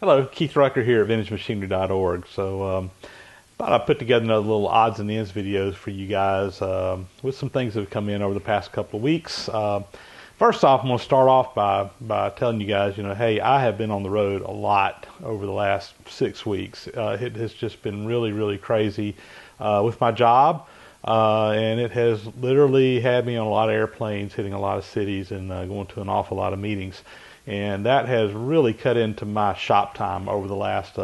Hello, Keith Rucker here at VintageMachinery.org. Thought I'd put together another little odds and ends videos for you guys with some things that have come in over the past couple of weeks. First off, I'm going to start off by telling you guys, hey, I have been on the road a lot over the last 6 weeks. It has just been really, really crazy with my job, and it has literally had me on a lot of airplanes, hitting a lot of cities, and going to an awful lot of meetings. And that has really cut into my shop time over the last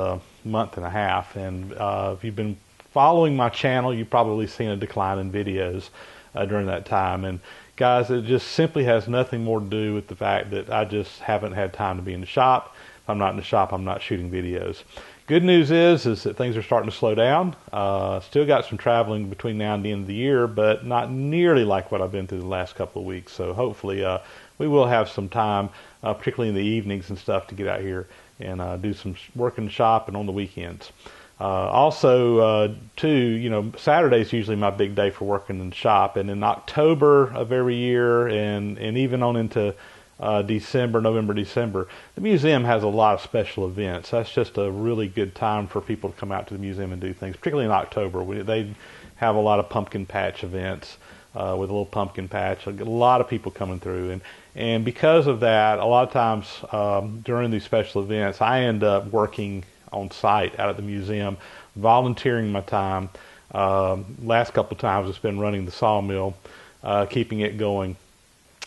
month and a half. And if you've been following my channel, you've probably seen a decline in videos during that time. And guys, it just simply has nothing more to do with the fact that I just haven't had time to be in the shop. If I'm not in the shop, I'm not shooting videos. Good news is that things are starting to slow down. Still got some traveling between now and the end of the year, but not nearly like what I've been through the last couple of weeks. So hopefully we will have some time, particularly in the evenings and stuff, to get out here and do some work in the shop and on the weekends. Also, too, Saturday's usually my big day for working in the shop, and in October of every year and even on into November, December, the museum has a lot of special events. That's just a really good time for people to come out to the museum and do things, particularly in October. They have a lot of pumpkin patch events with a little pumpkin patch. A lot of people coming through, and because of that, a lot of times during these special events, I end up working on site out at the museum, volunteering my time. Last couple of times it's been running the sawmill, keeping it going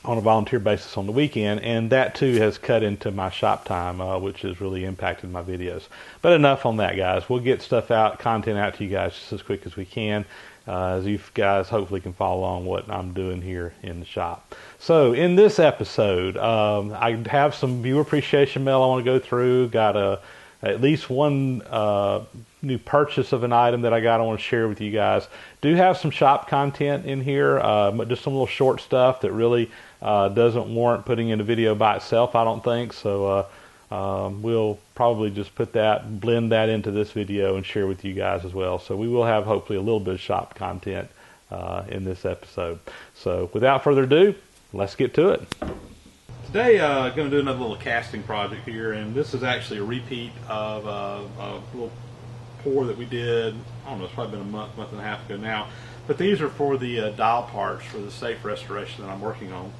on a volunteer basis on the weekend, and that too has cut into my shop time, which has really impacted my videos. But enough on that, guys. We'll get content out to you guys just as quick as we can, as you guys hopefully can follow along what I'm doing here in the shop. So in this episode, I have some viewer appreciation mail I want to go through. Got at least one new purchase of an item that I want to share with you guys. Do have some shop content in here, but just some little short stuff that really doesn't warrant putting in a video by itself, I don't think. So we'll probably just blend that into this video and share with you guys as well. So we will have hopefully a little bit of shop content in this episode. So without further ado, let's get to it. Today, going to do another little casting project here, and this is actually a repeat of a little pour that we did, I don't know, it's probably been a month and a half ago now. But these are for the dial parts for the safe restoration that I'm working on.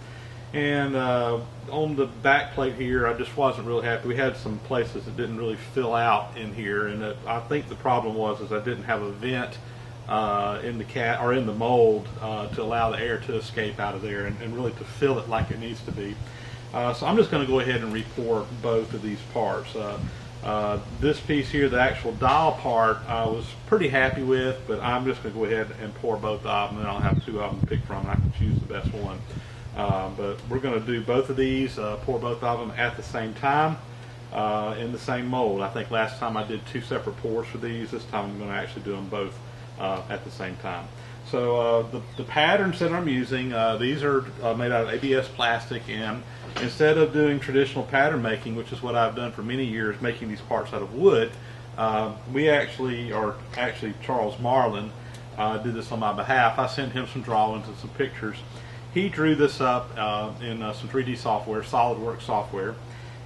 And on the back plate here, I just wasn't really happy. We had some places that didn't really fill out in here, and I think the problem was I didn't have a vent in the mold to allow the air to escape out of there and really to fill it like it needs to be. So I'm just going to go ahead and re-pour both of these parts. This piece here, the actual dial part, I was pretty happy with, but I'm just going to go ahead and pour both of them, and I'll have two of them to pick from, and I can choose the best one. But we're going to do both of these, pour both of them at the same time in the same mold. I think last time I did 2 separate pours for these. This time I'm going to actually do them both at the same time. So the patterns that I'm using, these are made out of ABS plastic, and instead of doing traditional pattern making, which is what I've done for many years, making these parts out of wood, Charles Marlin did this on my behalf. I sent him some drawings and some pictures. He drew this up in some 3D software, SolidWorks software,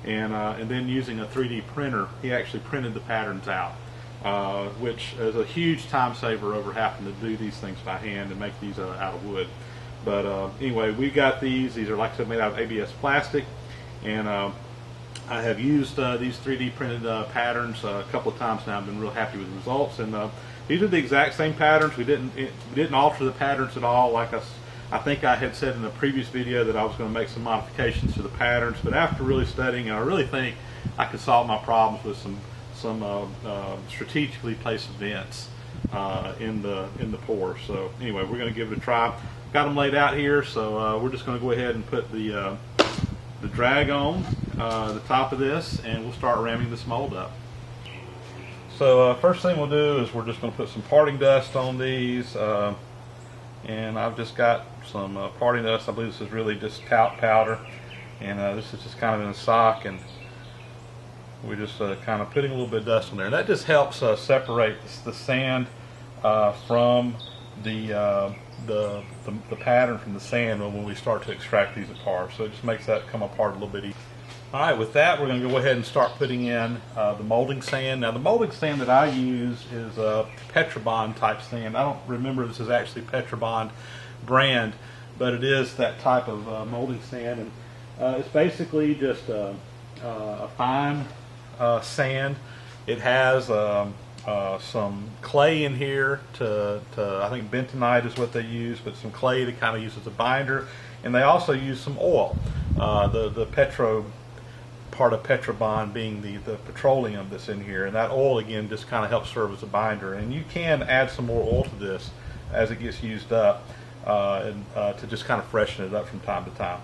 and then using a 3D printer, he actually printed the patterns out, which is a huge time saver over having to do these things by hand and make these out of wood. But anyway, we got these. These are, like I said, made out of ABS plastic, and I have used these 3D printed patterns a couple of times now. I've been real happy with the results, and these are the exact same patterns. We didn't alter the patterns at all. Like I think I had said in the previous video that I was going to make some modifications to the patterns, but after really studying, I really think I could solve my problems with some strategically placed vents in the pour. So anyway, we're going to give it a try. Got them laid out here, so we're just going to go ahead and put the drag on the top of this, and we'll start ramming this mold up. So first thing we'll do is we're just going to put some parting dust on these, and I've just got some parting dust. I believe this is really just talc powder, and this is just kind of in a sock, and we're just kind of putting a little bit of dust on there. And that just helps separate the sand from the pattern from the sand when we start to extract these apart. So it just makes that come apart a little bit easier. All right, with that, we're going to go ahead and start putting in the molding sand. Now, the molding sand that I use is a Petrobond type sand. I don't remember this is actually Petrobond brand, but it is that type of molding sand, and it's basically just a fine sand. It has some clay in here to I think bentonite is what they use, but some clay to kind of use as a binder, and they also use some oil. The petro part of Petrobond being the petroleum that's in here, and that oil again just kind of helps serve as a binder. And you can add some more oil to this as it gets used up, to just kind of freshen it up from time to time.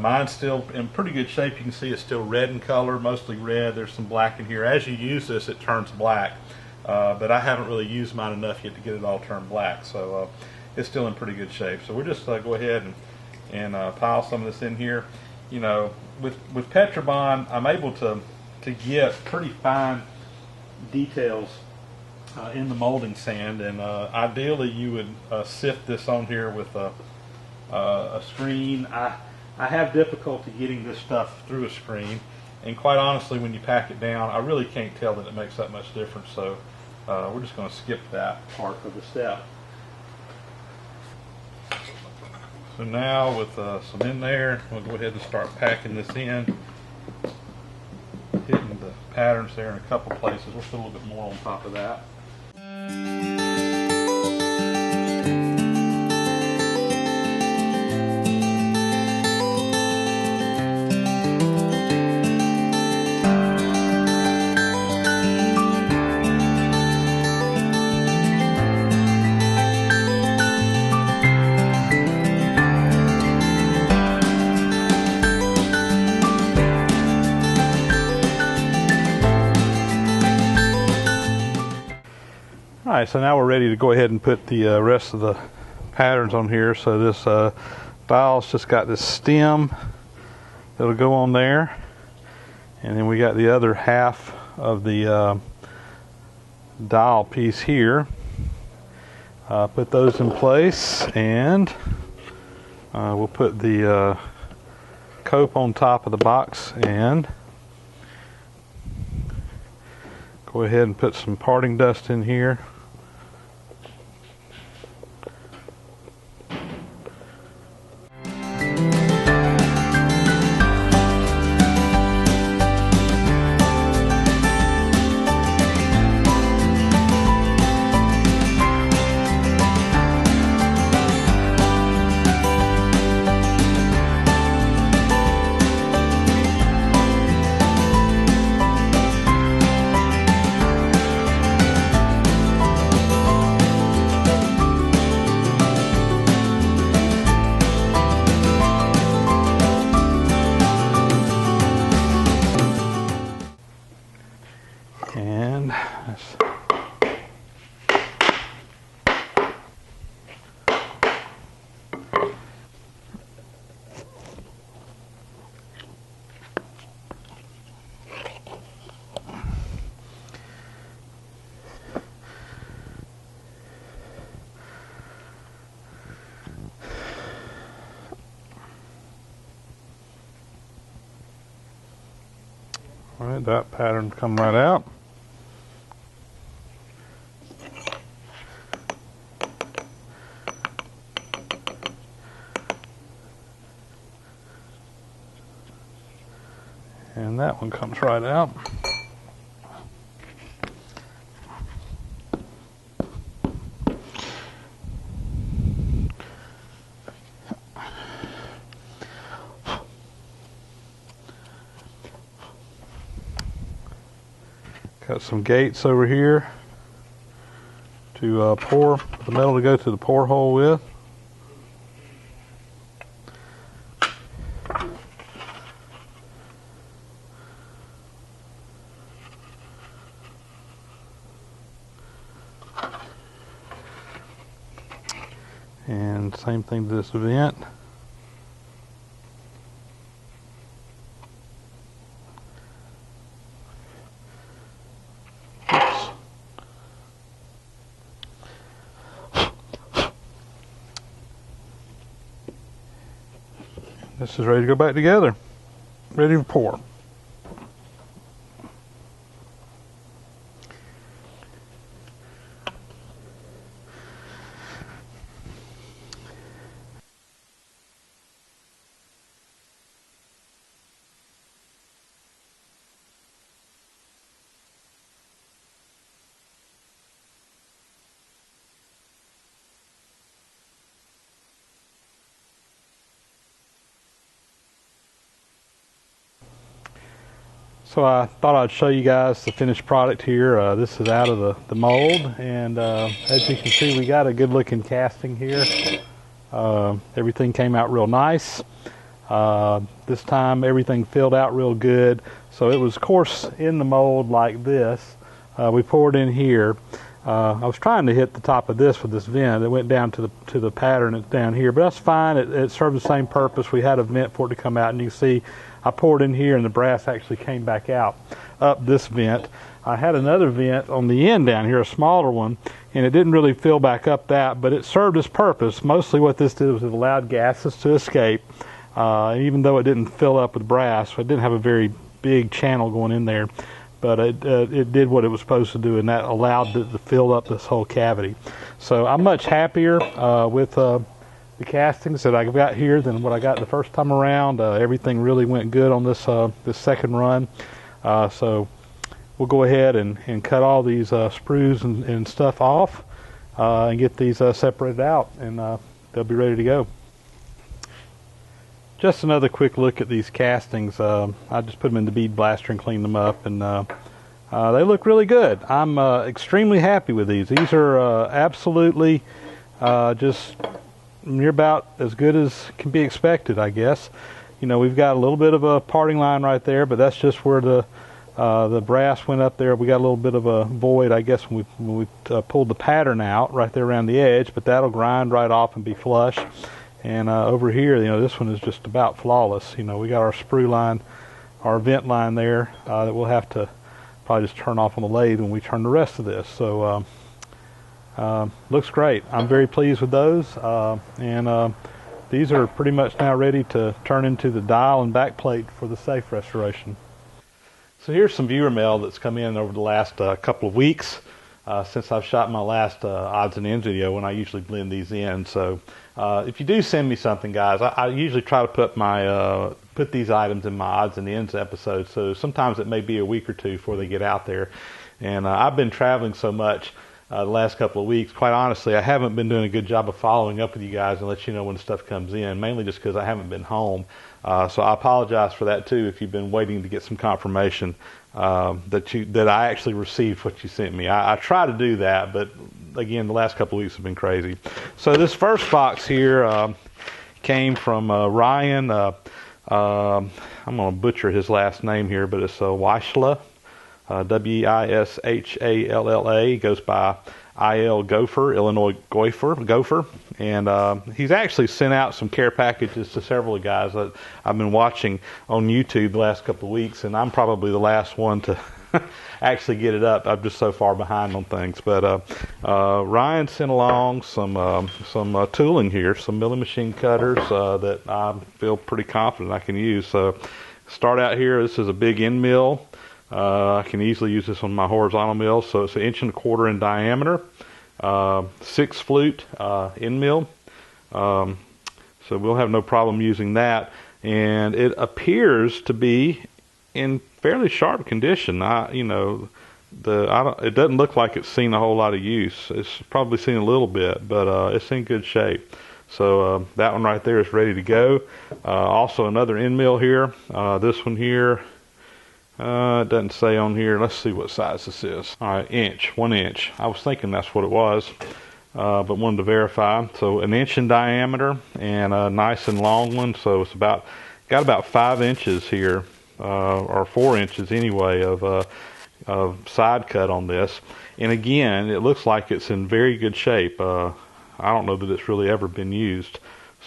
Mine's still in pretty good shape. You can see it's still red in color, mostly red. There's some black in here. As you use this, it turns black, but I haven't really used mine enough yet to get it all turned black, so it's still in pretty good shape. So we'll just go ahead and pile some of this in here. You know, with Petrobond, I'm able to get pretty fine details in the molding sand, and ideally you would sift this on here with a screen. I have difficulty getting this stuff through a screen, and quite honestly, when you pack it down, I really can't tell that it makes that much difference, so we're just going to skip that part of the step. So now with some in there, we'll go ahead and start packing this in, hitting the patterns there in a couple places. We'll put a little bit more on top of that. Alright, so now we're ready to go ahead and put the rest of the patterns on here. So this dial's just got this stem that'll go on there, and then we got the other half of the dial piece here. Put those in place, and we'll put the cope on top of the box, and go ahead and put some parting dust in here. Alright, that pattern come right out. And that one comes right out. Got some gates over here to pour the metal to go to the pour hole with. And same thing to this vent. This is ready to go back together. Ready to pour. So I thought I'd show you guys the finished product here. This is out of the mold, and as you can see, we got a good looking casting here. Everything came out real nice. This time everything filled out real good. So it was, of course, in the mold like this. We poured in here. I was trying to hit the top of this with this vent. It went down to the pattern. It's down here, but that's fine. It served the same purpose. We had a vent for it to come out, and you can see I poured in here, and the brass actually came back out up this vent. I had another vent on the end down here, a smaller one, and it didn't really fill back up that, but it served its purpose. Mostly what this did was it allowed gases to escape. Even though it didn't fill up with brass, it didn't have a very big channel going in there, but it did what it was supposed to do, and that allowed it to fill up this whole cavity. So I'm much happier with the castings that I've got here than what I got the first time around. Everything really went good on this second run. So we'll go ahead and cut all these sprues and stuff off and get these separated out, and they'll be ready to go. Just another quick look at these castings. I just put them in the bead blaster and cleaned them up, and they look really good. I'm extremely happy with these. These are absolutely just near about as good as can be expected, I guess. You know, we've got a little bit of a parting line right there, but that's just where the brass went up there. We got a little bit of a void, I guess, when we pulled the pattern out right there around the edge, but that'll grind right off and be flush. And over here, you know, this one is just about flawless. You know, we got our sprue line, our vent line there that we'll have to probably just turn off on the lathe when we turn the rest of this. So looks great. I'm very pleased with those, and these are pretty much now ready to turn into the dial and back plate for the safe restoration. So here's some viewer mail that's come in over the last couple of weeks since I've shot my last odds and ends video, when I usually blend these in. So if you do send me something, guys, I usually try to put these items in my odds and ends episode. So sometimes it may be a week or two before they get out there. And I've been traveling so much the last couple of weeks. Quite honestly, I haven't been doing a good job of following up with you guys and let you know when stuff comes in, mainly just because I haven't been home. So I apologize for that too if you've been waiting to get some confirmation that I actually received what you sent me. I try to do that, but again, the last couple of weeks have been crazy. So this first box here came from Ryan. I'm going to butcher his last name here, but it's Wishalla. Wishalla. He goes by IL Gopher, Illinois Gopher. And he's actually sent out some care packages to several guys that I've been watching on YouTube the last couple of weeks, and I'm probably the last one to actually get it up. I'm just so far behind on things. But Ryan sent along some tooling here, some milling machine cutters that I feel pretty confident I can use. So start out here, this is a big end mill. I can easily use this on my horizontal mill. So it's 1.25 inches in diameter, 6 flute end mill. So we'll have no problem using that. And it appears to be in fairly sharp condition. It doesn't look like it's seen a whole lot of use. It's probably seen a little bit, but it's in good shape. So that one right there is ready to go. Also another end mill here. This one here. It doesn't say on here. Let's see what size this is. All right, 1 inch. I was thinking that's what it was, but wanted to verify. So 1 inch in diameter and a nice and long one. So it's got about 5 inches here, or 4 inches anyway, of side cut on this. And again, it looks like it's in very good shape. I don't know that it's really ever been used.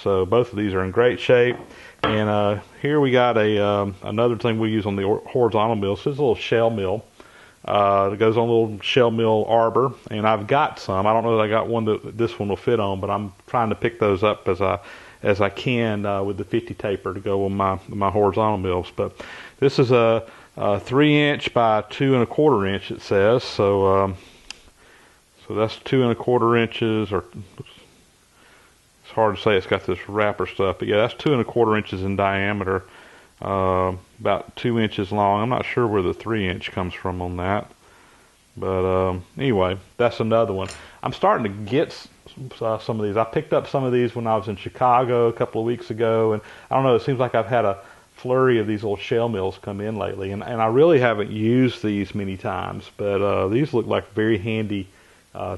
So both of these are in great shape. And here we got another thing we use on the horizontal mill. So it's a little shell mill. It goes on a little shell mill arbor, and I've got some. I don't know that I got one that this one will fit on, but I'm trying to pick those up as I can with the 50 taper to go on my horizontal mills. But this is a 3 inch by 2.25 inch. It says so. So that's 2.25 inches, or it's hard to say. It's got this wrapper stuff, but yeah, that's 2.25 inches in diameter, about 2 inches long. I'm not sure where the 3 inch comes from on that, but anyway, that's another one. I'm starting to get some of these. I picked up some of these when I was in Chicago a couple of weeks ago, and I don't know, it seems like I've had a flurry of these little shell mills come in lately, and I really haven't used these many times, but these look like very handy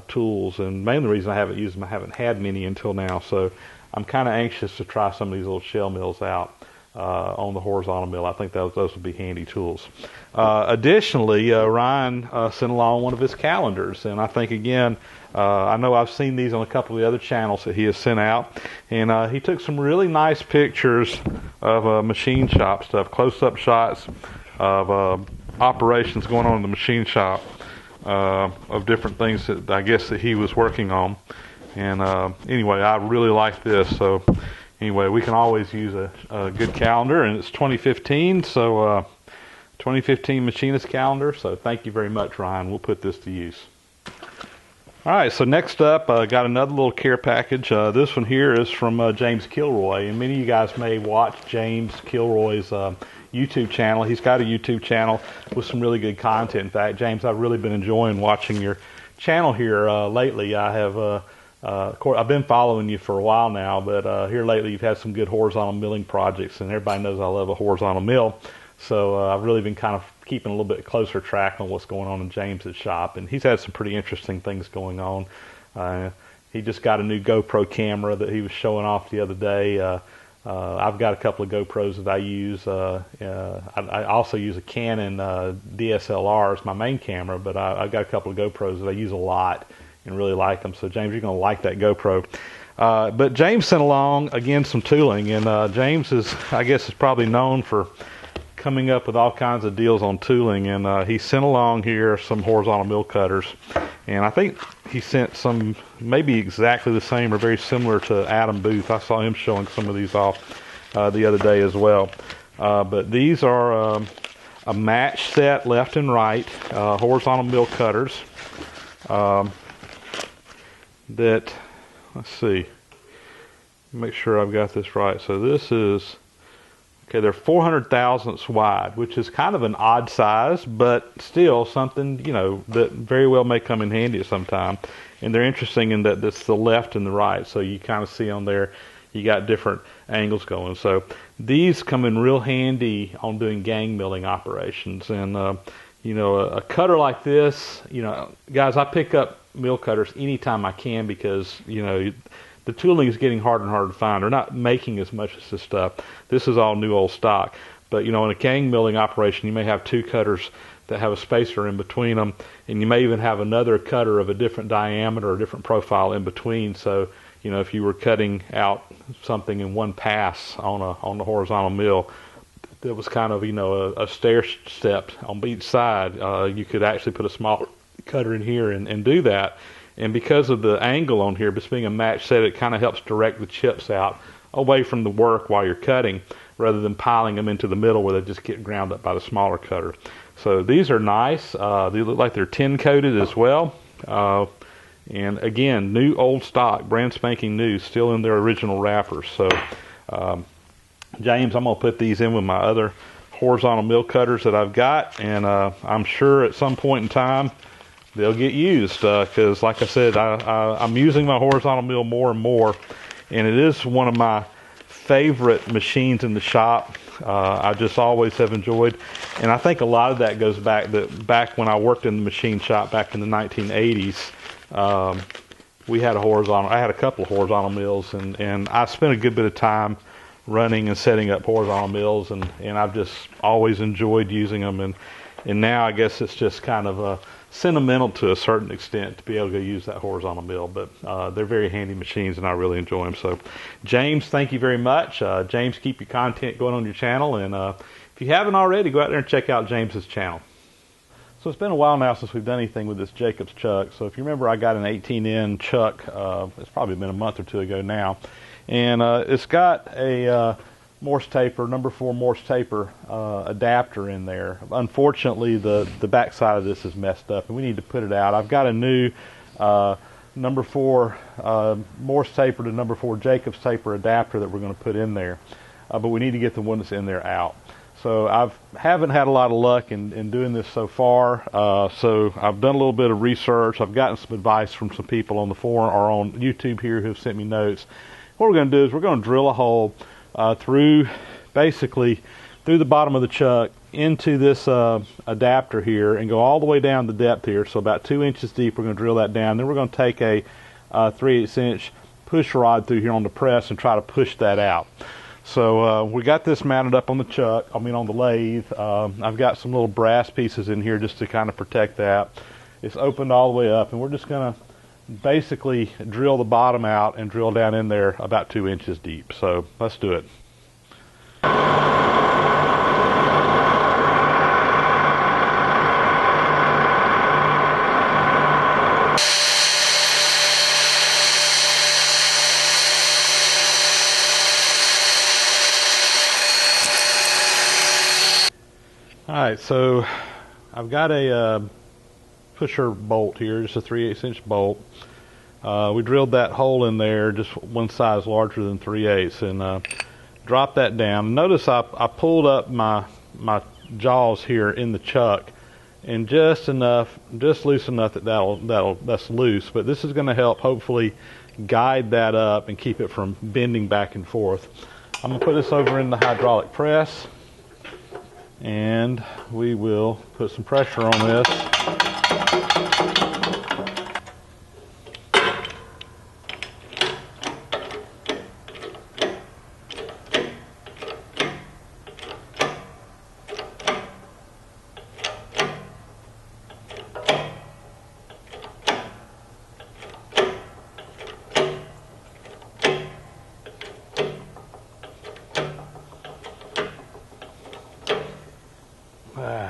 tools, and mainly the reason I haven't used them, I haven't had many until now, so I'm kind of anxious to try some of these little shell mills out on the horizontal mill. I think those would be handy tools. Additionally, Ryan sent along one of his calendars, and I think, again, I know I've seen these on a couple of the other channels that he has sent out, and he took some really nice pictures of machine shop stuff, close-up shots of operations going on in the machine shop, of different things that I guess that he was working on. And anyway, I really like this. So anyway, we can always use a good calendar, and it's 2015, so 2015 machinist calendar. So thank you very much, Ryan. We'll put this to use. All right, so next up, got another little care package. This one here is from James Kilroy, and many of you guys may watch James Kilroy's YouTube channel. He's got a YouTube channel with some really good content. In fact, James, I've really been enjoying watching your channel here lately. I have, of course, I've been following you for a while now, but here lately you've had some good horizontal milling projects, and everybody knows I love a horizontal mill. So I've really been kind of keeping a little bit closer track on what's going on in James's shop, and he's had some pretty interesting things going on. He just got a new GoPro camera that he was showing off the other day. I've got a couple of GoPros that I use. I also use a Canon DSLR as my main camera, but I've got a couple of GoPros that I use a lot and really like them. So James, you're going to like that GoPro. But James sent along, again, some tooling, and James is, I guess, is probably known for coming up with all kinds of deals on tooling, and he sent along here some horizontal mill cutters, and I think he sent some maybe exactly the same or very similar to Adam Booth. I saw him showing some of these off the other day as well, but these are a match set left and right horizontal mill cutters that, let's see, make sure I've got this right. So this is, okay, they're 400 thousandths wide, which is kind of an odd size, but still something, you know, that very well may come in handy at some time. And they're interesting in that it's the left and the right, so you kind of see on there you got different angles going. So these come in real handy on doing gang milling operations. And you know, a cutter like this, you know, guys, I pick up mill cutters anytime I can because, you know, the tooling is getting harder and harder to find. They're not making as much as this stuff. This is all new old stock. But, you know, in a gang milling operation, you may have two cutters that have a spacer in between them, and you may even have another cutter of a different diameter or different profile in between. So, you know, if you were cutting out something in one pass on the horizontal mill, that was kind of, you know, a stair step on each side, you could actually put a small cutter in here and do that. And because of the angle on here, just being a match set, it kind of helps direct the chips out away from the work while you're cutting, rather than piling them into the middle where they just get ground up by the smaller cutter. So these are nice. They look like they're tin coated as well. And again, new old stock, brand spanking new, still in their original wrappers. So James, I'm going to put these in with my other horizontal mill cutters that I've got, and I'm sure at some point in time they'll get used, because like I said, I'm using my horizontal mill more and more, and it is one of my favorite machines in the shop. I just always have enjoyed, and I think a lot of that goes back when I worked in the machine shop back in the 1980s. I had a couple of horizontal mills, and I spent a good bit of time running and setting up horizontal mills, and I've just always enjoyed using them, and now I guess it's just kind of sentimental to a certain extent to be able to use that horizontal mill, but they're very handy machines, and I really enjoy them. So James, thank you very much. James, keep your content going on your channel, and if you haven't already, go out there and check out James's channel. So it's been a while now since we've done anything with this Jacobs chuck. So if you remember, I got an 18N chuck, it's probably been a month or two ago now, and it's got a Morse taper, number 4 Morse taper adapter in there. Unfortunately, the back side of this is messed up, and we need to put it out. I've got a new number 4 Morse taper to number 4 Jacobs taper adapter that we're going to put in there, but we need to get the one that's in there out. So I haven't had a lot of luck in doing this so far, so I've done a little bit of research. I've gotten some advice from some people on the forum or on YouTube here who have sent me notes. What we're going to do is we're going to drill a hole through basically through the bottom of the chuck into this adapter here and go all the way down the depth here, so about 2 inches deep. We're going to drill that down. Then we're going to take a 3/8 inch push rod through here on the press and try to push that out. So we got this mounted up on the chuck, on the lathe. I've got some little brass pieces in here just to kind of protect that. It's opened all the way up, and we're just going to basically drill the bottom out and drill down in there about 2 inches deep. So let's do it. Alright, so I've got a pusher bolt here, just a 3/8 inch bolt. We drilled that hole in there, just one size larger than 3/8, and dropped that down. Notice I pulled up my jaws here in the chuck, and just loose enough that's loose. But this is going to help hopefully guide that up and keep it from bending back and forth. I'm going to put this over in the hydraulic press, and we will put some pressure on this.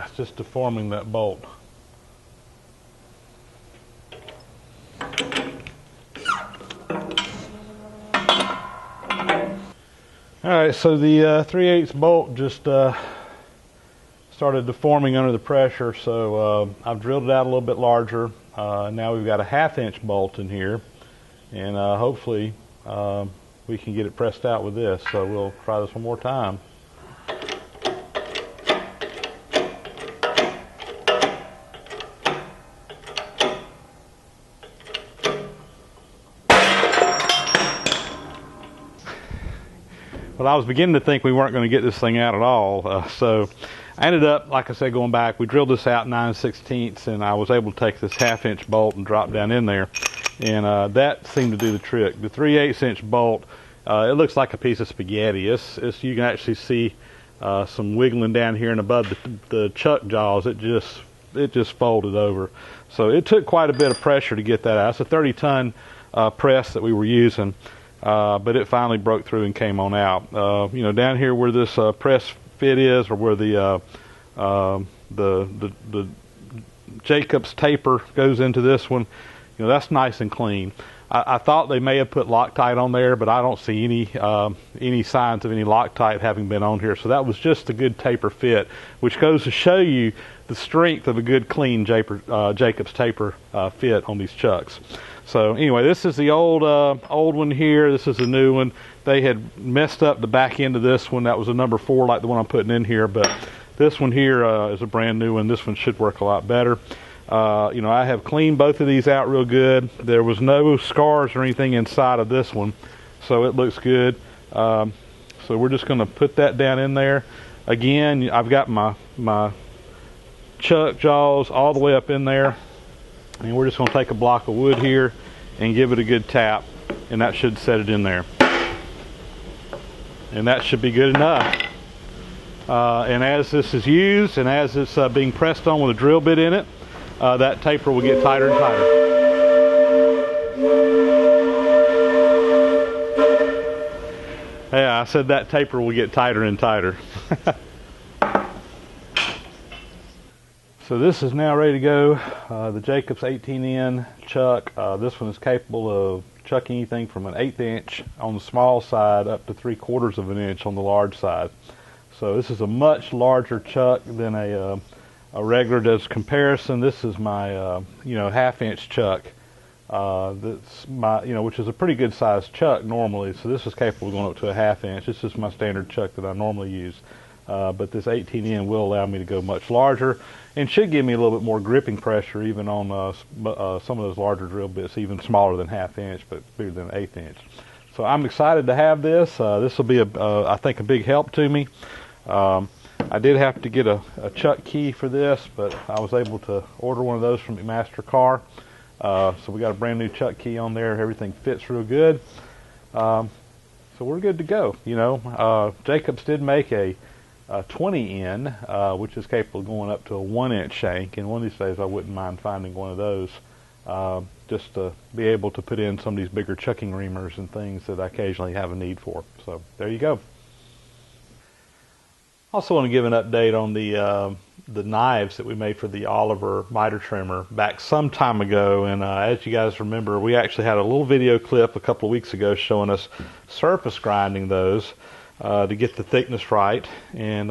It's just deforming that bolt. Alright, so the 3/8 bolt just started deforming under the pressure, so I've drilled it out a little bit larger. Now we've got a 1/2 inch bolt in here, and hopefully we can get it pressed out with this. So we'll try this one more time. Well, I was beginning to think we weren't going to get this thing out at all, so I ended up, like I said, going back. We drilled this out 9/16, and I was able to take this 1/2 inch bolt and drop down in there, and that seemed to do the trick. The 3/8 inch bolt, it looks like a piece of spaghetti. You can actually see some wiggling down here and above the chuck jaws. It just folded over. So it took quite a bit of pressure to get that out. It's a 30-ton press that we were using. But it finally broke through and came on out. Down here where this press fit is, or where the Jacob's taper goes into this one, that's nice and clean. I thought they may have put Loctite on there, but I don't see any signs of any Loctite having been on here. So that was just a good taper fit, which goes to show you the strength of a good clean Jacob's taper fit on these chucks. So anyway, this is the old one here. This is the new one. They had messed up the back end of this one. That was a number 4, like the one I'm putting in here. But this one here is a brand new one. This one should work a lot better. I have cleaned both of these out real good. There was no scars or anything inside of this one, so it looks good. So we're just going to put that down in there. Again, I've got my chuck jaws all the way up in there. And we're just going to take a block of wood here and give it a good tap, and that should set it in there. And that should be good enough. And as this is used, and as it's being pressed on with a drill bit in it, that taper will get tighter and tighter. Yeah, I said that taper will get tighter and tighter. So this is now ready to go. The Jacob's 18N chuck. This one is capable of chucking anything from an 1/8 inch on the small side up to 3/4 of an inch on the large side. So this is a much larger chuck than a regular. As comparison, this is my 1/2 inch chuck. That's my which is a pretty good sized chuck normally. So this is capable of going up to a 1/2 inch. This is my standard chuck that I normally use. But this 18N will allow me to go much larger and should give me a little bit more gripping pressure even on some of those larger drill bits, even smaller than 1/2 inch, but bigger than 1/8 inch. So I'm excited to have this. This will be, I think, a big help to me. I did have to get a chuck key for this, but I was able to order one of those from McMaster Car. So we got a brand new chuck key on there. Everything fits real good. So we're good to go. You know, Jacobs did make a 20N, which is capable of going up to a 1-inch shank. And one of these days I wouldn't mind finding one of those just to be able to put in some of these bigger chucking reamers and things that I occasionally have a need for. So there you go. Also want to give an update on the knives that we made for the Oliver miter trimmer back some time ago. And as you guys remember, we actually had a little video clip a couple of weeks ago showing us surface grinding those to get the thickness right. And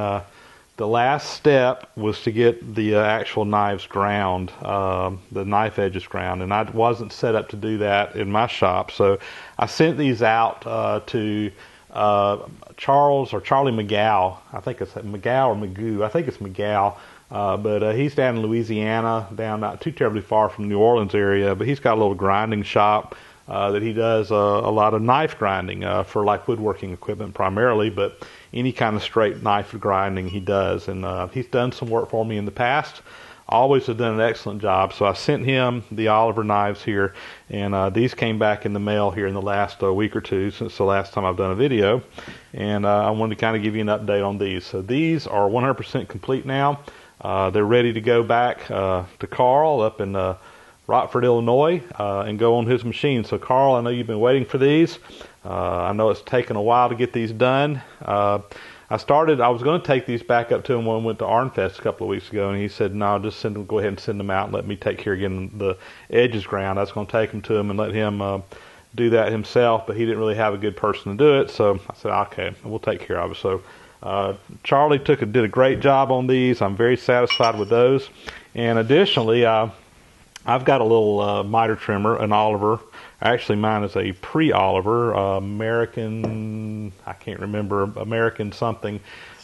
the last step was to get the actual knives ground, the knife edges ground. And I wasn't set up to do that in my shop. So I sent these out to Charlie McGow. I think it's McGow or Magoo. I think it's McGow. But he's down in Louisiana, down not too terribly far from the New Orleans area. But he's got a little grinding shop that he does a lot of knife grinding for like woodworking equipment primarily, but any kind of straight knife grinding he does. And he's done some work for me in the past. Always have done an excellent job. So I sent him the Oliver knives here, and these came back in the mail here in the last week or two since the last time I've done a video. And I wanted to kind of give you an update on these. So these are 100% complete now. They're ready to go back to Carl up in Rockford, Illinois, and go on his machine. So Carl, I know you've been waiting for these. I know it's taken a while to get these done. I was going to take these back up to him when we went to ArnFest a couple of weeks ago, and he said, no, just go ahead and send them out and let me take care of getting the edges ground. I was going to take them to him and let him do that himself, but he didn't really have a good person to do it, so I said, okay, we'll take care of it. So Charlie did a great job on these. I'm very satisfied with those. And additionally, I've got a little miter trimmer, an Oliver. Actually, mine is a pre-Oliver, American, I can't remember, American something,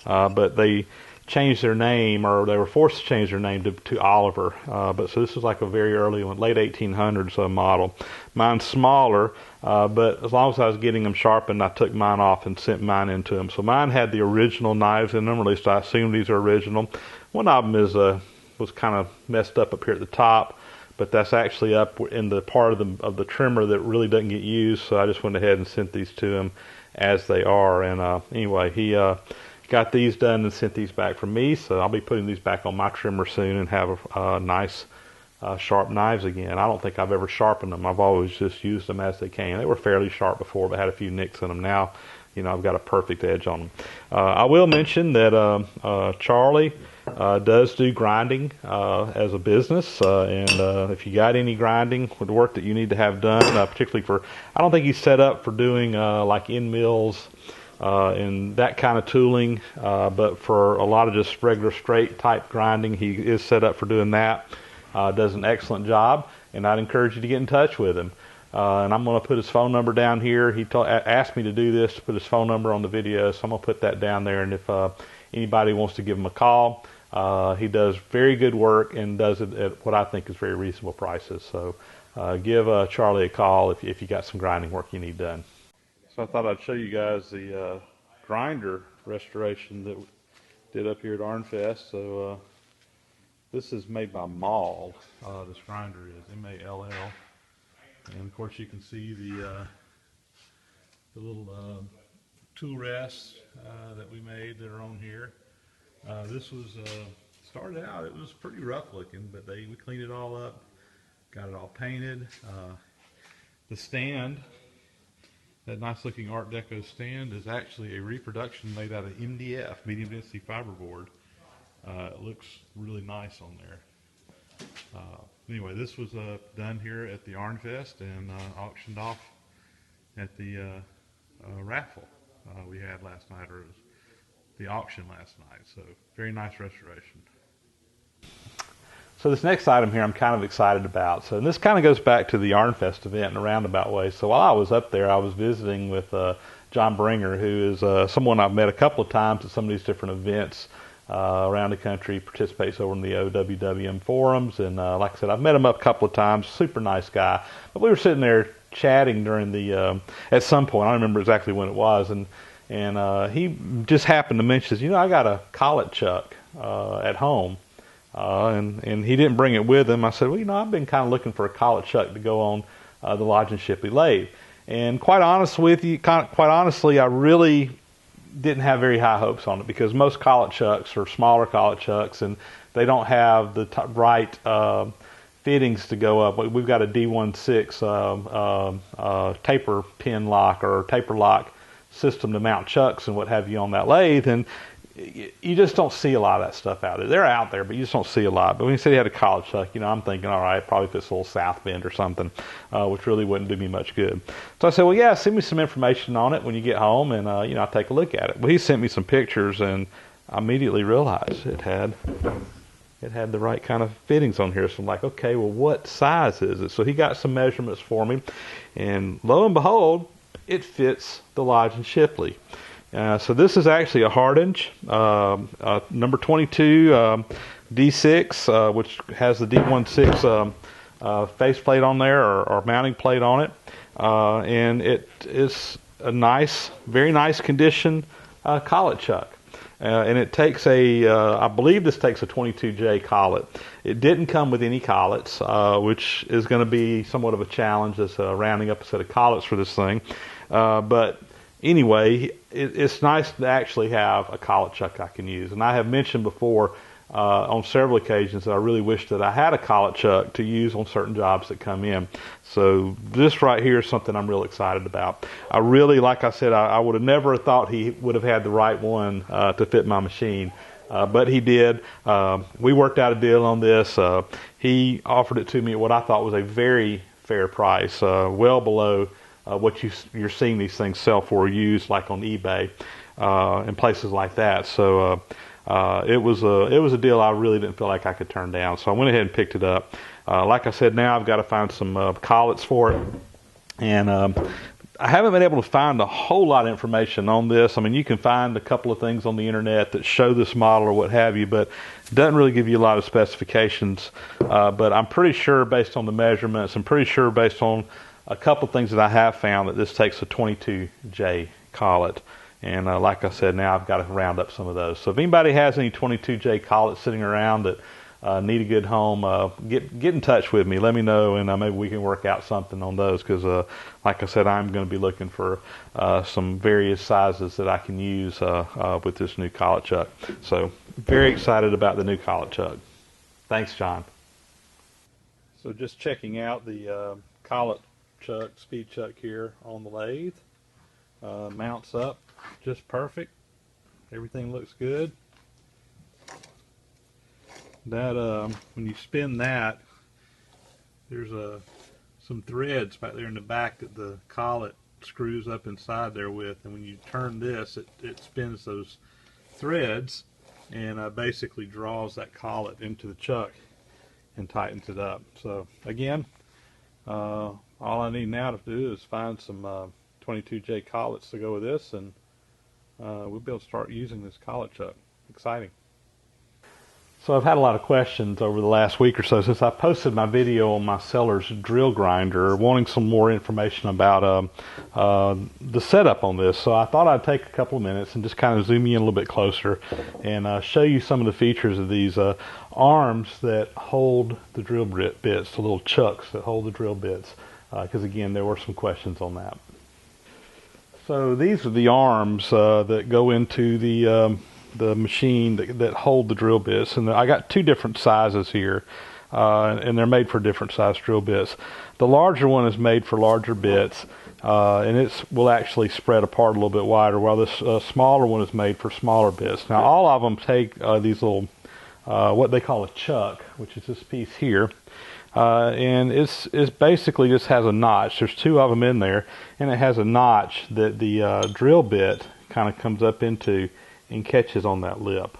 but they changed their name, or they were forced to change their name to Oliver. But so this is like a very early one, late 1800s model. Mine's smaller, but as long as I was getting them sharpened, I took mine off and sent mine into them. So mine had the original knives in them, or at least I assume these are original. One of them was kind of messed up here at the top, but that's actually up in the part of the trimmer that really doesn't get used, so I just went ahead and sent these to him as they are. And anyway, he got these done and sent these back from me, so I'll be putting these back on my trimmer soon and have nice sharp knives again. I don't think I've ever sharpened them. I've always just used them as they came. They were fairly sharp before, but had a few nicks in them. Now, you know, I've got a perfect edge on them. I will mention that Charlie does do grinding as a business, and if you got any grinding with work that you need to have done, particularly I don't think he's set up for doing like end mills and that kind of tooling, but for a lot of just regular straight type grinding, he is set up for doing that. Does an excellent job, and I'd encourage you to get in touch with him. And I'm going to put his phone number down here. He asked me to do this, to put his phone number on the video, so I'm going to put that down there. And if anybody wants to give him a call, he does very good work and does it at what I think is very reasonable prices. So give Charlie a call if you got some grinding work you need done. So I thought I'd show you guys the grinder restoration that we did up here at ArnFest. So this is made by Mall. This grinder is M-A-L-L. And of course you can see the little tool rests that we made that are on here. This was started out, it was pretty rough looking, but we cleaned it all up, got it all painted. The stand, that nice looking Art Deco stand, is actually a reproduction made out of MDF, medium density fiberboard. It looks really nice on there. Anyway, this was done here at the ArnFest and auctioned off at the raffle we had last night, or it was the auction last night. So very nice restoration. So this next item here I'm kind of excited about. So this kind of goes back to the ArnFest event in a roundabout way. So while I was up there, I was visiting with John Bringer, who is someone I've met a couple of times at some of these different events around the country, participates over in the OWWM forums, and like I said, I've met him up a couple of times, super nice guy. But we were sitting there chatting during the, at some point, I don't remember exactly when it was, and and he just happened to mention, you know, I got a collet chuck at home, and he didn't bring it with him. I said, well, you know, I've been kind of looking for a collet chuck to go on the Lodge and Shipley lathe, and quite honestly, I really didn't have very high hopes on it, because most collet chucks are smaller collet chucks, and they don't have the right fittings to go up. We've got a D16 taper pin lock or taper lock system to mount chucks and what have you on that lathe, and you just don't see a lot of that stuff out there. They're out there, but you just don't see a lot. But when you said he had a collet chuck, you know, I'm thinking, all right, probably fits a little south bend or something, which really wouldn't do me much good. So I said, well, yeah, send me some information on it when you get home, and you know, I'll take a look at it. Well, he sent me some pictures, and I immediately realized it had the right kind of fittings on here. So I'm like, okay, well, what size is it? So he got some measurements for me, and lo and behold, it fits the Lodge and Shipley. So this is actually a hard-inch, number 22 D6, which has the D16 faceplate on there, or mounting plate on it, and it is a nice, very nice condition collet chuck. And it takes I believe this takes a 22J collet. It didn't come with any collets, which is going to be somewhat of a challenge, as rounding up a set of collets for this thing. But anyway, it's nice to actually have a collet chuck I can use. And I have mentioned before on several occasions that I really wish that I had a collet chuck to use on certain jobs that come in. So this right here is something I'm real excited about. I really, like I said, I would have never thought he would have had the right one to fit my machine. But he did. We worked out a deal on this. He offered it to me at what I thought was a very fair price, well below what you're seeing these things sell for used, like on eBay and places like that. So it was a deal I really didn't feel like I could turn down. So I went ahead and picked it up. Like I said, now I've got to find some collets for it, and I haven't been able to find a whole lot of information on this. I mean, you can find a couple of things on the internet that show this model or what have you, but it doesn't really give you a lot of specifications. But I'm pretty sure, based on the measurements, I'm pretty sure based on a couple of things that I have found, that this takes a 22J collet. And like I said, now I've got to round up some of those. So if anybody has any 22J collets sitting around that need a good home, get in touch with me. Let me know, and maybe we can work out something on those, because like I said, I'm going to be looking for some various sizes that I can use with this new collet chuck. So very excited about the new collet chuck. Thanks, John. So just checking out the collet chuck, speed chuck here on the lathe. Mounts up just perfect. Everything looks good. That when you spin that, there's some threads back there in the back that the collet screws up inside there with, and when you turn this, it spins those threads and basically draws that collet into the chuck and tightens it up. So again, all I need now to do is find some 22J collets to go with this, and we'll be able to start using this collet chuck. Exciting. So I've had a lot of questions over the last week or so since I posted my video on my seller's drill grinder, wanting some more information about the setup on this. So I thought I'd take a couple of minutes and just kind of zoom you in a little bit closer and show you some of the features of these arms that hold the drill bits, the little chucks that hold the drill bits, because again, there were some questions on that. So these are the arms that go into the machine that hold the drill bits, and I got two different sizes here, and they're made for different size drill bits. The larger one is made for larger bits, and it will actually spread apart a little bit wider, while this smaller one is made for smaller bits. Now all of them take these little what they call a chuck, which is this piece here, and it's basically just has a notch. There's two of them in there, and it has a notch that the drill bit kind of comes up into and catches on that lip.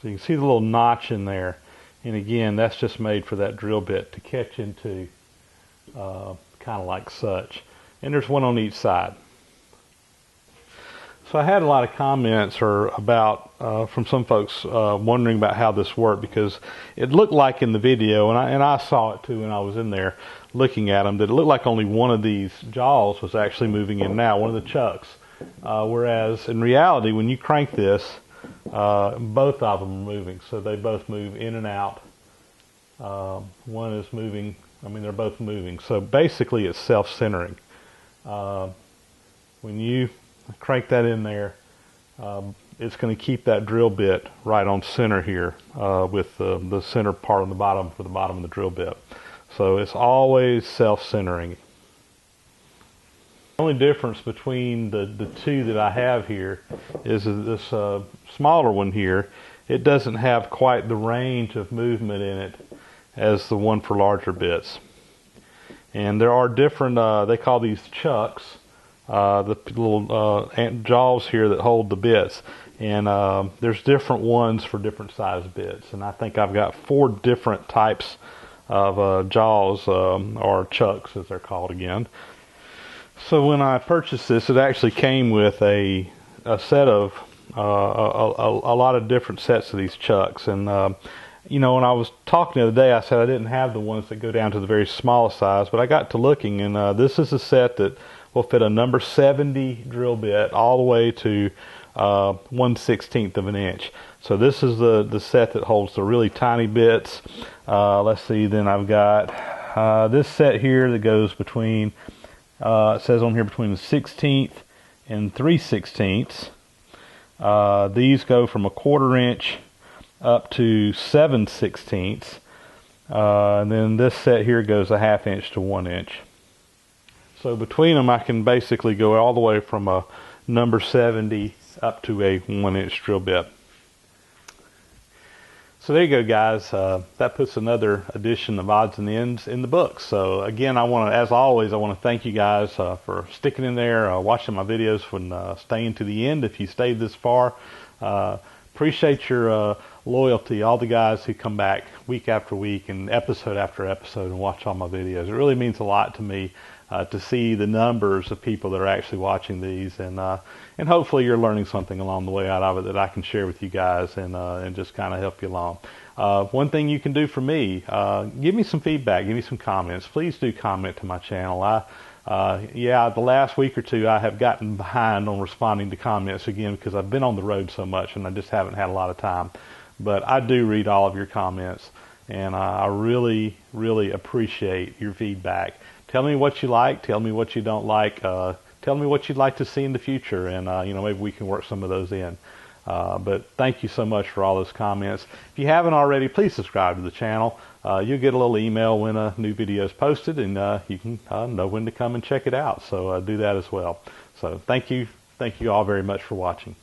So you can see the little notch in there, and again, that's just made for that drill bit to catch into, kind of like such. And there's one on each side. So I had a lot of comments about from some folks wondering about how this worked, because it looked like in the video, and I saw it too when I was in there looking at them, that it looked like only one of these jaws was actually moving in now, one of the chucks whereas in reality, when you crank this, both of them are moving, so they both move in and out. One is moving, they're both moving, so basically it's self-centering. When you crank that in there, it's going to keep that drill bit right on center here, with the center part on the bottom for the bottom of the drill bit. So it's always self-centering. The only difference between the two that I have here is this smaller one here. It doesn't have quite the range of movement in it as the one for larger bits. And there are different, they call these chucks, the little jaws here that hold the bits. And there's different ones for different size bits. And I think I've got 4 different types of jaws, or chucks as they're called again. So when I purchased this, it actually came with a set of a lot of different sets of these chucks. And when I was talking the other day, I said I didn't have the ones that go down to the very smallest size, but I got to looking, and this is a set that will fit a number 70 drill bit all the way to 1/16 of an inch. So this is the set that holds the really tiny bits. Let's see, then I've got this set here that goes between, it says on here between the 1/16 and 3/16. These go from 1/4 inch up to 7/16. And then this set here goes 1/2 inch to 1 inch. So between them I can basically go all the way from a number 70 up to a 1 inch drill bit. So there you go, guys. That puts another edition of Odds and Ends in the books. So again, as always, I want to thank you guys for sticking in there, watching my videos, and staying to the end if you stayed this far. Appreciate your loyalty, all the guys who come back week after week and episode after episode and watch all my videos. It really means a lot to me to see the numbers of people that are actually watching these, and hopefully you're learning something along the way out of it that I can share with you guys and just kind of help you along. One thing you can do for me, give me some feedback, give me some comments. Please do comment to my channel. The last week or two I have gotten behind on responding to comments again because I've been on the road so much and I just haven't had a lot of time. But I do read all of your comments, and I really, really appreciate your feedback. Tell me what you like, tell me what you don't like, tell me what you'd like to see in the future, and maybe we can work some of those in. But thank you so much for all those comments. If you haven't already, please subscribe to the channel. You'll get a little email when a new video is posted, and you can know when to come and check it out. So do that as well. So thank you all very much for watching.